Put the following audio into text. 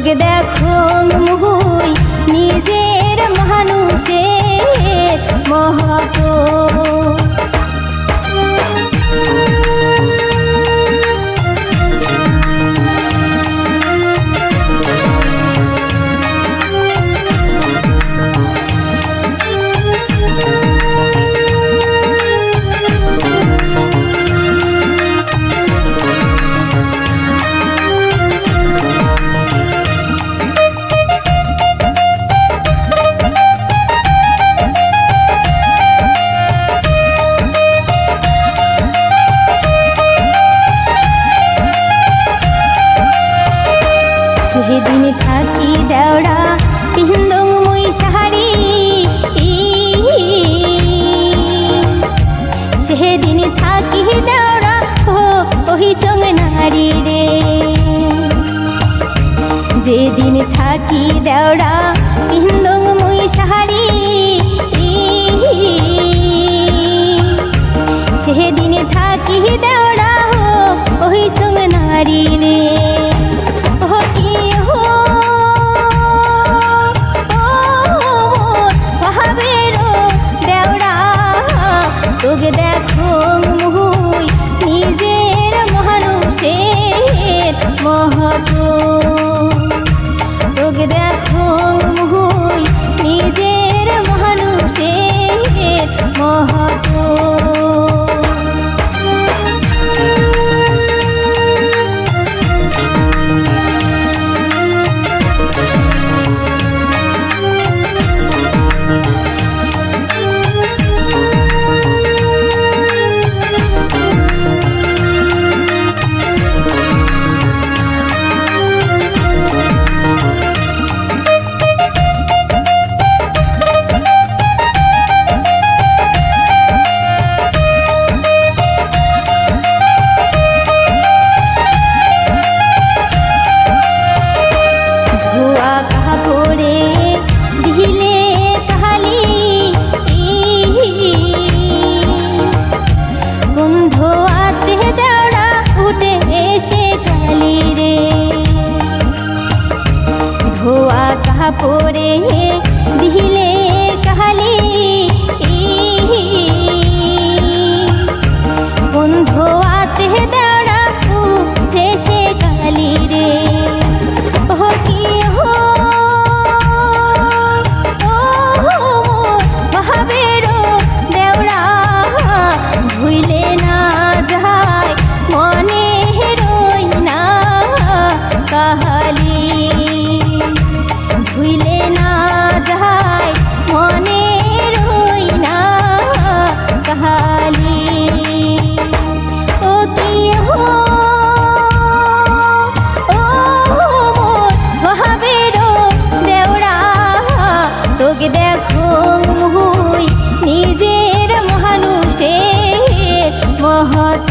তোকে দেখো মুহুই নিজের মানুষের মহতো। সেদিন থাকি দেওড়া পিন্দং মুই সাহারি, সেদিন থাকি দেওড়া ওহি সঙ্গ নারী রে। যেদিন থাকি দেওড়া পিন্দং মুই সাহারি, সেদিন থাকি দেওড়া ওহি সঙ্গ নারী রে। তোকে দেখো মুহুই নিজের মানুষের মহতো। তোকে দেখো মুহুই নিজের মানুষের মহতো। ধোয়া কাপড়ে দিলে কালি বন্ধুয়াতে দেওড়া উঠে সে কালি রে। ও কি হো ভাবেরো দেওড়া ভুইলে না যায় মনে রই না কাহালি, ভুইলে না যায় মনে রই না কাহালি। ও কি হো ভাবেরো দেওড়া তোকে দেখো মুহুই নিজের মানুষের মহৎ।